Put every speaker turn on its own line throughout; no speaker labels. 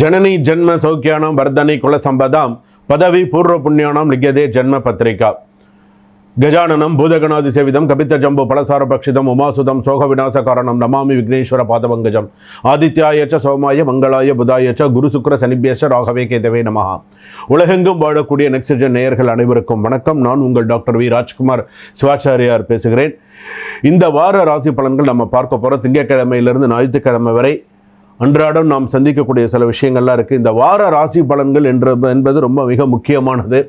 जननी जन्म सौख्यानां वर्धनी कुल संपदां पदवी पूर्व पुण्यानां लिख्यते जन्म पत्रिका गजाननं भूतगणादिसेवितं कपितजम्बो फलसारभक्षितम् उमासुतं शोकविनाशकारणं नमामि विघ्नेश्वर पादपङ्कजम् आदित्याय च सोमाय मंगलाय बुधाय च गुरु शुक्र शनिभ्यश्च राघवे केतवे नमः. உலகெங்கும் வாழக்கூடிய நெக்ஸ்ட்ஜென் நேயர்கள் அனைவருக்கும் வணக்கம். நான் உங்கள் டாக்டர் வி ராஜ்குமார் சிவாச்சாரியார் பேசுகிறேன். இந்த வார ராசி பலன்கள் நம்ம பார்க்க போகிறோம். திங்கட்கிழமையிலிருந்து ஞாயிற்றுக்கிழமை வரை அன்றாடம் நாம் சந்திக்கக்கூடிய சில விஷயங்கள்லாம் இருக்குது. இந்த வார ராசி பலன்கள் என்பது ரொம்ப மிக முக்கியமானது.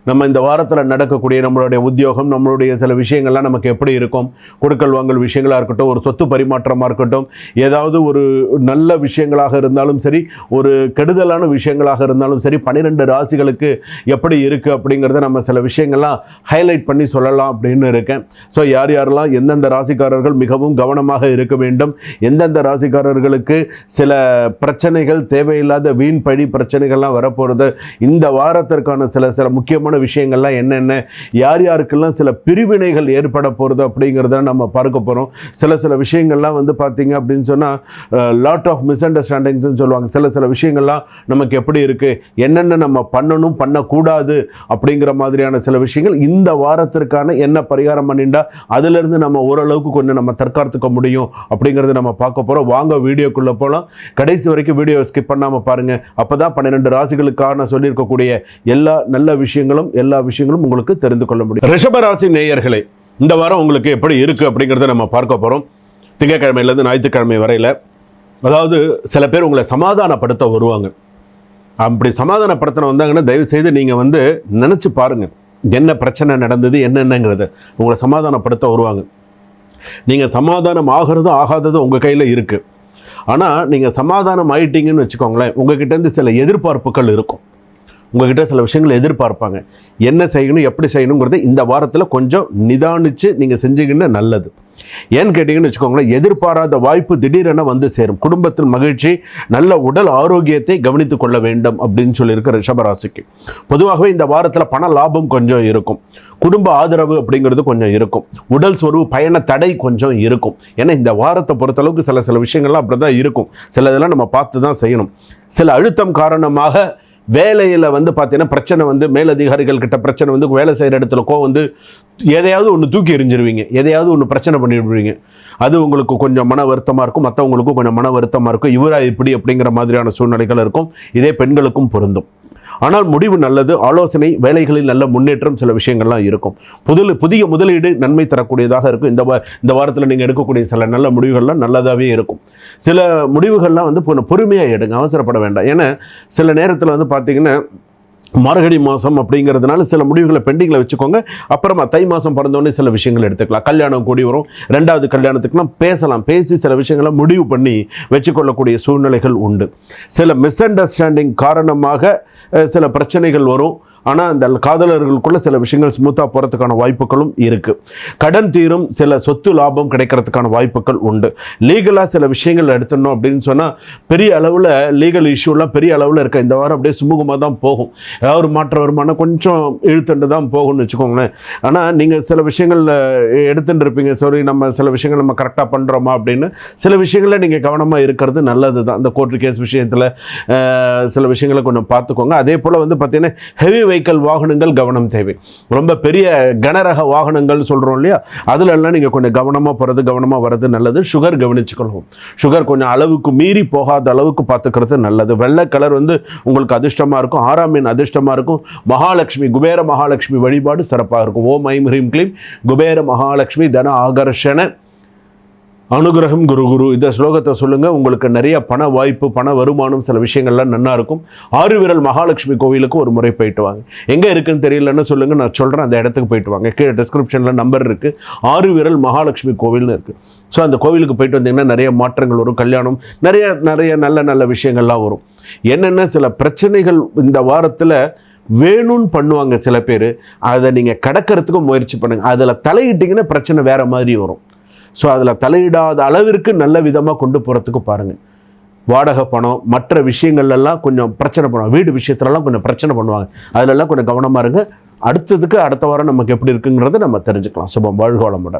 நம்ம இந்த வாரத்தில் நடக்கக்கூடிய நம்மளுடைய உத்தியோகம், நம்மளுடைய சில விஷயங்கள்லாம் நமக்கு எப்படி இருக்கும், கொடுக்கல் வாங்கல் விஷயங்களாக இருக்கட்டும், ஒரு சொத்து பரிமாற்றமாக இருக்கட்டும், ஏதாவது ஒரு நல்ல விஷயங்களாக இருந்தாலும் சரி, ஒரு கெடுதலான விஷயங்களாக இருந்தாலும் சரி, 12 ராசிகளுக்கு எப்படி இருக்குது அப்படிங்கிறத நம்ம சில விஷயங்கள்லாம் ஹைலைட் பண்ணி சொல்லலாம் அப்படின்னு இருக்கேன். ஸோ யார் யாரெல்லாம் எந்தெந்த ராசிக்காரர்கள் மிகவும் கவனமாக இருக்க வேண்டும், எந்தெந்த ராசிக்காரர்களுக்கு சில பிரச்சனைகள், தேவையில்லாத வீண் பழி பிரச்சனைகள்லாம் வரப்போகிறது, இந்த வாரத்திற்கான சில முக்கியமான விஷயங்கள்லாம் என்னென்ன, யார் யாருக்கெல்லாம் சில பிரிவினைகள் ஏற்பட போகிறது அப்படிங்கிறத நம்ம பார்க்க போகிறோம். சில விஷயங்கள்லாம் வந்து பார்த்தீங்க அப்படின்னு சொன்னால் லாட் ஆஃப் மிஸ் அண்டர்ஸ்டாண்டிங்ஸ்ன்னு சொல்லுவாங்க. சில விஷயங்கள்லாம் நமக்கு எப்படி இருக்குது, என்னென்ன நம்ம பண்ணணும் பண்ணக்கூடாது அப்படிங்கிற மாதிரியான சில விஷயங்கள் இந்த வாரத்திற்கான என்ன பரிகாரம் பண்ணிட்டா அதிலிருந்து நம்ம ஓரளவுக்கு கொஞ்சம் நம்ம தற்காத்துக்க முடியும் அப்படிங்கிறத நம்ம பார்க்க போகிறோம். வாங்க வீடியோக்குள்ளே போகலாம். கடைசி வரைக்கும் வீடியோ ஸ்கிப் பண்ணாமல் பாருங்கள். அப்போ தான் 12 ராசிகளுக்கான சொல்லியிருக்கக்கூடிய எல்லா விஷயங்களும் உங்களுக்கு தெரிந்து கொள்ள முடியும். ரிஷபராசி நேயர்களே, இந்த வாரம் உங்களுக்கு எப்படி இருக்குது அப்படிங்கிறத நம்ம பார்க்க போகிறோம். திங்கட்கிழமையிலேருந்து ஞாயிற்றுக்கிழமை வரையில். அதாவது சில பேர் உங்களை சமாதானப்படுத்த வருவாங்க. அப்படி சமாதானப்படுத்தின வந்தாங்கன்னா தயவுசெய்து நீங்கள் வந்து நினச்சி பாருங்கள், என்ன பிரச்சனை நடந்தது என்னென்னங்கிறத. உங்களை சமாதானப்படுத்த வருவாங்க. நீங்கள் சமாதானம் ஆகிறதும் ஆகாததும் உங்கள் கையில் இருக்குது. ஆனால் நீங்கள் சமாதானம் ஆகிட்டீங்கன்னு வச்சுக்கோங்களேன், உங்கள்கிட்டேருந்து சில எதிர்பார்ப்புகள் இருக்கும். உங்கள்கிட்ட சில விஷயங்கள் எதிர்பார்ப்பாங்க. என்ன செய்யணும், எப்படி செய்யணுங்கிறத இந்த வாரத்தில் கொஞ்சம் நிதானித்து நீங்கள் செஞ்சீங்கன்னா நல்லது. ஏன்னு கேட்டிங்கன்னு வச்சுக்கோங்களேன், எதிர்பாராத வாய்ப்பு திடீரென வந்து சேரும். குடும்பத்தில் மகிழ்ச்சி, நல்ல உடல் ஆரோக்கியத்தை கவனித்து கொள்ள வேண்டும் அப்படின்னு சொல்லியிருக்க ரிஷபராசிக்கு. பொதுவாகவே இந்த வாரத்தில் பண லாபம் கொஞ்சம் இருக்கும், குடும்ப ஆதரவு அப்படிங்கிறது கொஞ்சம் இருக்கும், உடல் சோர்வு, பயண தடை கொஞ்சம் இருக்கும். ஏன்னா இந்த வாரத்தை பொறுத்தளவுக்கு சில விஷயங்கள்லாம் அப்படி தான் இருக்கும். சில இதெல்லாம் நம்ம பார்த்து தான் செய்யணும். சில அழுத்தம் காரணமாக வேலையில் வந்து பார்த்தீங்கன்னா பிரச்சனை வந்து மேலதிகாரிகள் கிட்ட பிரச்சனை வந்து வேலை செய்கிற இடத்துல வந்து எதையாவது ஒன்று தூக்கி எறிஞ்சிருவீங்க, எதையாவது ஒன்று பிரச்சனை பண்ணிவிடுவீங்க. அது உங்களுக்கு கொஞ்சம் மன வருத்தமாக இருக்கும், மற்றவங்களுக்கும் கொஞ்சம் மன வருத்தமாக இருக்கும். இவராக இப்படி அப்படிங்கிற மாதிரியான சூழ்நிலைகள் இருக்கும். இதே பெண்களுக்கும் பொருந்தும். ஆனால் முடிவு நல்லது. ஆலோசனை, வேலைகளில் நல்ல முன்னேற்றம், சில விஷயங்கள்லாம் இருக்கும். புதிய முதலீடு நன்மை தரக்கூடியதாக இருக்கும். இந்த வாரத்தில் நீங்கள் எடுக்கக்கூடிய சில நல்ல முடிவுகள்லாம் நல்லதாகவே இருக்கும். சில முடிவுகள்லாம் வந்து பொறுமையாக எடுங்க, அவசரப்பட வேண்டாம். ஏன்னா சில நேரத்தில் வந்து பார்த்தீங்கன்னா மார்கழி மாதம் அப்படிங்கிறதுனால சில முடிவுகளை பெண்டிங்கில் வச்சுக்கோங்க. அப்புறமா தை மாதம் பிறந்தோடனே சில விஷயங்கள் எடுத்துக்கலாம். கல்யாணம் கூடி வரும், 2வது கல்யாணத்துக்குலாம் பேசலாம். பேசி சில விஷயங்களை முடிவு பண்ணி வச்சுக்கொள்ளக்கூடிய சூழ்நிலைகள் உண்டு. சில மிஸ் அண்டர்ஸ்டாண்டிங் காரணமாக சில பிரச்சனைகள் வரும். ஆனால் அந்த காதலர்களுக்குள்ள சில விஷயங்கள் ஸ்மூத்தாக போகிறதுக்கான வாய்ப்புகளும் இருக்குது. கடன் தீரும், சில சொத்து லாபம் கிடைக்கிறதுக்கான வாய்ப்புகள் உண்டு. லீகலாக சில விஷயங்கள் எடுத்துடணும் அப்படின்னு சொன்னால் பெரிய அளவில் லீகல் இஷ்யூலாம் பெரிய அளவில் இருக்க இந்த வாரம் அப்படியே சுமூகமாக தான் போகும். ஏதாவது ஒரு மாற்ற வருமானம் கொஞ்சம் இழுத்துட்டு தான் போகும்னு வச்சுக்கோங்களேன். ஆனால் நீங்கள் சில விஷயங்கள் எடுத்துகிட்டு இருப்பீங்க, சரி நம்ம சில விஷயங்கள் நம்ம கரெக்டாக பண்ணுறோமா அப்படின்னு. சில விஷயங்களில் நீங்கள் கவனமாக இருக்கிறது நல்லது தான். இந்த கோர்ட்டு கேஸ் விஷயத்தில் சில விஷயங்களை கொஞ்சம் பார்த்துக்கோங்க. அதே போல் வந்து பார்த்தீங்கன்னா ஹெவி வெஹிக்கல் வாகனங்கள் கவனம் தேவை. ரொம்ப பெரிய கனரக வாகனங்கள் சொல்கிறோம் இல்லையா, அதிலெல்லாம் நீங்கள் கொஞ்சம் கவனமாக போகிறது, கவனமாக வர்றது நல்லது. சுகர் கவனிச்சுக்கணும். சுகர் கொஞ்சம் அளவுக்கு மீறி போகாத அளவுக்கு பார்த்துக்கிறது நல்லது. வெள்ளை கலர் வந்து உங்களுக்கு அதிர்ஷ்டமாக இருக்கும். 6ஆம் எண் அதிர்ஷ்டமாக இருக்கும். மகாலட்சுமி, குபேர மகாலட்சுமி வழிபாடு சிறப்பாக இருக்கும். ஓம் ஐம் ஹ்ரீம் க்ளீம் குபேர மகாலட்சுமி தன ஆகர்ஷண அனுகிரகம் குரு. இந்த ஸ்லோகத்தை சொல்லுங்கள். உங்களுக்கு நிறைய பண வாய்ப்பு, பண வருமானம், சில விஷயங்கள்லாம் நல்லா இருக்கும். 6 விரல் மகாலட்சுமி கோவிலுக்கு ஒரு முறை போயிட்டு வாங்க. எங்கே இருக்குன்னு தெரியலன்னு சொல்லுங்கள், நான் சொல்கிறேன். அந்த இடத்துக்கு போயிட்டு வாங்க. கீழே டிஸ்கிரிப்ஷனில் நம்பர் இருக்குது. 6 விரல் மகாலட்சுமி கோவில்னு இருக்குது. ஸோ அந்த கோவிலுக்கு போயிட்டு வந்தீங்கன்னா நிறைய மாற்றங்கள் வரும். கல்யாணம், நிறைய நல்ல விஷயங்கள்லாம் வரும். என்னென்ன சில பிரச்சனைகள் இந்த வாரத்தில் வேணும்னு பண்ணுவாங்க சில பேர். அதை நீங்கள் கடக்கிறதுக்கு முயற்சி பண்ணுங்கள். அதில் தலையிட்டிங்கன்னா பிரச்சனை வேறு மாதிரி வரும். ஸோ அதில் தலையிடாத அளவிற்கு நல்ல விதமாக கொண்டு போகிறதுக்கு பாருங்கள். வாடகை பணம், மற்ற விஷயங்கள்லாம் கொஞ்சம் பிரச்சனை பண்ணுவாங்க. வீடு விஷயத்துலலாம் கொஞ்சம் பிரச்சனை பண்ணுவாங்க. அதிலெல்லாம் கொஞ்சம் கவனமாக இருங்க. அடுத்த வாரம் நமக்கு எப்படி இருக்குங்கிறத நம்ம தெரிஞ்சுக்கலாம். சுபம். வாழ்க வளமுடன்.